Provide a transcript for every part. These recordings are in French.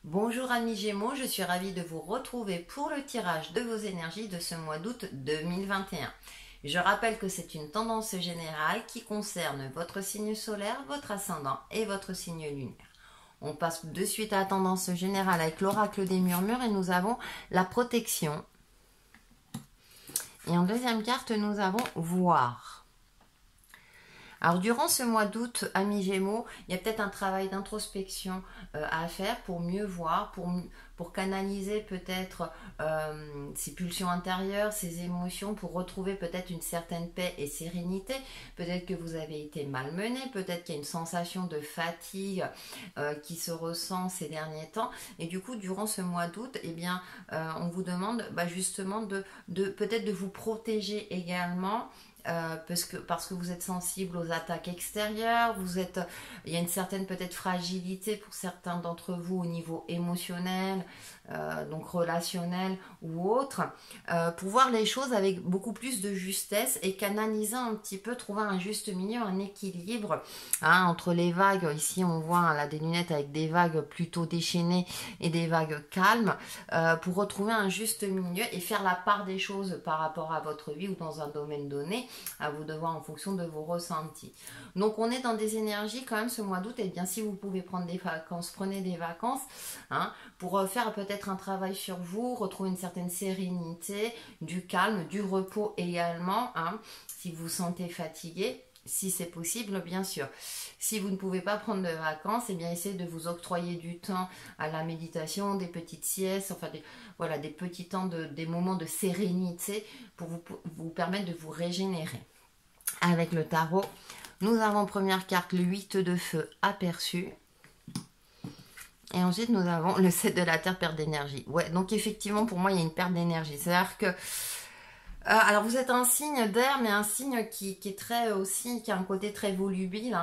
Bonjour amis Gémeaux, je suis ravie de vous retrouver pour le tirage de vos énergies de ce mois d'août 2021. Je rappelle que c'est une tendance générale qui concerne votre signe solaire, votre ascendant et votre signe lunaire. On passe de suite à la tendance générale avec l'oracle des murmures et nous avons la protection. Et en deuxième carte, nous avons voir. Alors durant ce mois d'août, amis Gémeaux, il y a peut-être un travail d'introspection à faire pour mieux voir, pour canaliser peut-être ses pulsions intérieures, ses émotions, pour retrouver peut-être une certaine paix et sérénité. Peut-être que vous avez été malmené, peut-être qu'il y a une sensation de fatigue qui se ressent ces derniers temps. Et du coup, durant ce mois d'août, eh bien, on vous demande justement peut-être de vous protéger également. Parce que vous êtes sensible aux attaques extérieures, il y a une certaine peut-être fragilité pour certains d'entre vous au niveau émotionnel, donc relationnel ou autre, pour voir les choses avec beaucoup plus de justesse et canaliser un petit peu, trouver un juste milieu, un équilibre entre les vagues. Ici on voit là des lunettes avec des vagues plutôt déchaînées et des vagues calmes, pour retrouver un juste milieu et faire la part des choses par rapport à votre vie ou dans un domaine donné, à vous de voir en fonction de vos ressentis. Donc on est dans des énergies quand même ce mois d'août, et bien si vous pouvez prendre des vacances, prenez des vacances pour faire peut-être un travail sur vous, retrouver une certaine sérénité, du calme, du repos également, si vous vous sentez fatigué. Si c'est possible, bien sûr. Si vous ne pouvez pas prendre de vacances, eh bien essayez de vous octroyer du temps à la méditation, des petites siestes, enfin des petits temps, des moments de sérénité pour vous permettre de vous régénérer. Avec le tarot, nous avons première carte le 8 de feu aperçu. Et ensuite, nous avons le 7 de la terre, perte d'énergie. Ouais, donc effectivement, pour moi, il y a une perte d'énergie. C'est-à-dire que alors vous êtes un signe d'air, mais un signe qui est très aussi, qui a un côté très volubile,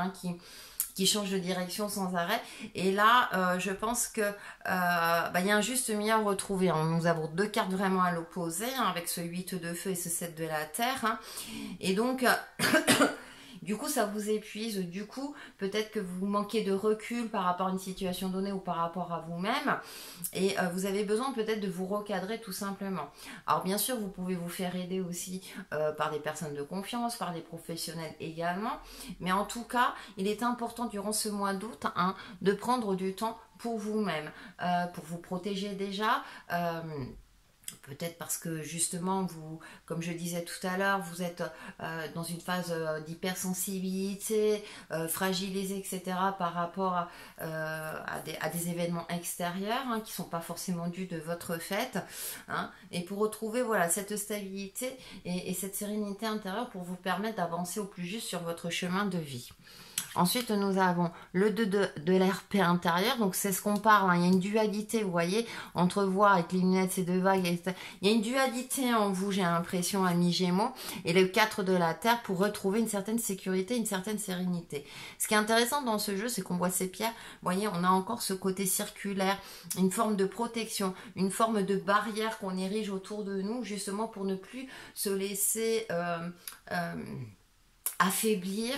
qui change de direction sans arrêt. Et là, je pense que il y a un juste milieu à retrouver. Nous avons deux cartes vraiment à l'opposé, avec ce 8 de feu et ce 7 de la terre. Et donc du coup, ça vous épuise. Du coup, peut-être que vous manquez de recul par rapport à une situation donnée ou par rapport à vous-même. Et vous avez besoin peut-être de vous recadrer tout simplement. Alors bien sûr, vous pouvez vous faire aider aussi par des personnes de confiance, par des professionnels également. Mais en tout cas, il est important durant ce mois d'août de prendre du temps pour vous-même, pour vous protéger déjà. Peut-être parce que justement, vous, comme je disais tout à l'heure, vous êtes dans une phase d'hypersensibilité, fragilisée, etc. par rapport à des événements extérieurs qui ne sont pas forcément dus de votre fait. Et pour retrouver cette stabilité et cette sérénité intérieure pour vous permettre d'avancer au plus juste sur votre chemin de vie. Ensuite, nous avons le 2 de l'RP intérieur. Donc, c'est ce qu'on parle. Il y a une dualité, vous voyez, entre voir avec les lunettes, ces deux vagues. Il y a une dualité en vous, j'ai l'impression, amis Gémeaux. Et le 4 de la Terre pour retrouver une certaine sécurité, une certaine sérénité. Ce qui est intéressant dans ce jeu, c'est qu'on voit ces pierres. Vous voyez, on a encore ce côté circulaire, une forme de protection, une forme de barrière qu'on érige autour de nous, justement pour ne plus se laisser affaiblir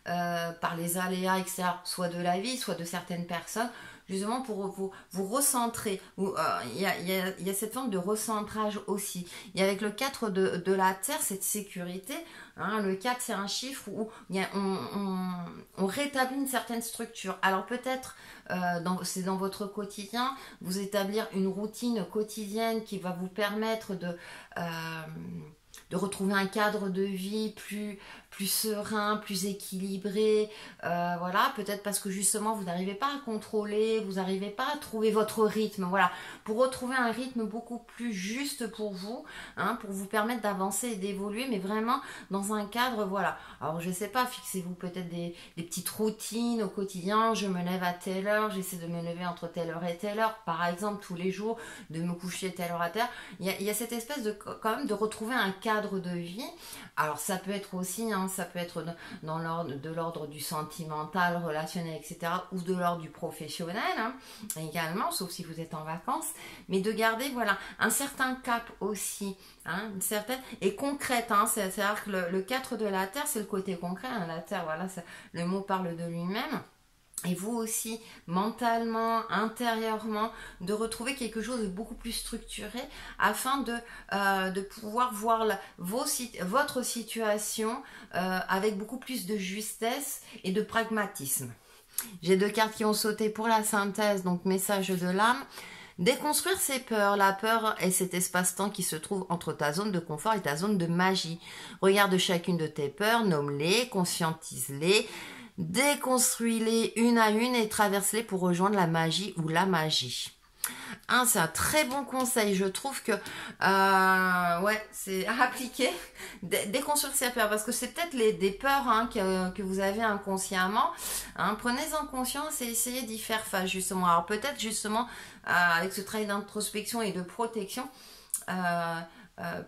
par les aléas extérieurs, soit de la vie, soit de certaines personnes, justement pour vous recentrer. Il y a cette forme de recentrage aussi. Et avec le 4 de la Terre, cette sécurité, le 4 c'est un chiffre où on rétablit une certaine structure. Alors peut-être, c'est dans votre quotidien, vous établir une routine quotidienne qui va vous permettre de retrouver un cadre de vie plus serein, plus équilibré, peut-être parce que justement vous n'arrivez pas à contrôler, vous n'arrivez pas à trouver votre rythme, pour retrouver un rythme beaucoup plus juste pour vous, pour vous permettre d'avancer et d'évoluer, mais vraiment dans un cadre, alors je sais pas, fixez-vous peut-être des petites routines au quotidien, je me lève à telle heure, j'essaie de me lever entre telle heure et telle heure, par exemple tous les jours, de me coucher telle heure à telle heure, il y a cette espèce de, quand même, de retrouver un cadre de vie. Alors ça peut être aussi, ça peut être de l'ordre du sentimental, relationnel, etc. ou de l'ordre du professionnel également, sauf si vous êtes en vacances, mais de garder un certain cap aussi, une certaine, et concrète, c'est-à-dire que le 4 de la Terre, c'est le côté concret, la Terre, le mot parle de lui-même. et vous aussi, mentalement, intérieurement, de retrouver quelque chose de beaucoup plus structuré afin de pouvoir voir votre situation avec beaucoup plus de justesse et de pragmatisme. J'ai 2 cartes qui ont sauté pour la synthèse, donc message de l'âme. Déconstruire ses peurs. La peur est cet espace-temps qui se trouve entre ta zone de confort et ta zone de magie. Regarde chacune de tes peurs, nomme-les, conscientise-les, déconstruis-les une à une et traverse-les pour rejoindre la magie ou la magie. C'est un très bon conseil. Je trouve que ouais, c'est à appliquer. Déconstruire ses peurs, parce que c'est peut-être des peurs que vous avez inconsciemment. Prenez-en conscience et essayez d'y faire face justement. Alors peut-être justement avec ce travail d'introspection et de protection.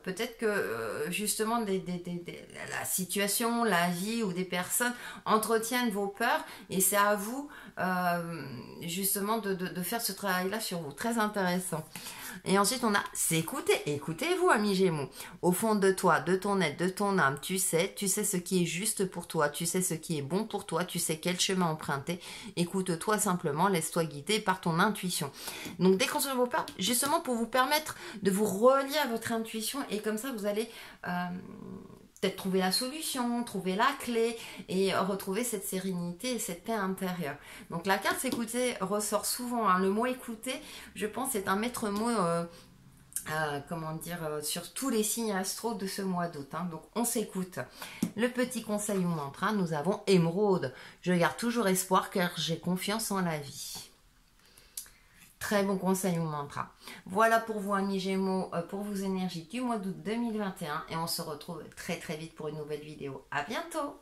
Peut-être que justement la situation, la vie ou des personnes entretiennent vos peurs et c'est à vous justement de faire ce travail-là sur vous. Très intéressant. Et ensuite on a s'écouter. Écoutez-vous, amis Gémeaux. Au fond de toi, de ton être, de ton âme, tu sais ce qui est juste pour toi, tu sais ce qui est bon pour toi, tu sais quel chemin emprunter. Écoute-toi simplement, laisse-toi guider par ton intuition. Donc déconstruire vos peurs, justement pour vous permettre de vous relier à votre intuition et comme ça vous allez peut-être trouver la solution, trouver la clé et retrouver cette sérénité et cette paix intérieure. Donc la carte s'écouter ressort souvent. Le mot écouter, je pense, est un maître mot comment dire, sur tous les signes astro de ce mois d'août. Donc on s'écoute. Le petit conseil ou mantra, nous avons Émeraude. Je garde toujours espoir car j'ai confiance en la vie. Très bon conseil ou mantra. Voilà pour vous, amis Gémeaux, pour vos énergies du mois d'août 2021 et on se retrouve très très vite pour une nouvelle vidéo. À bientôt!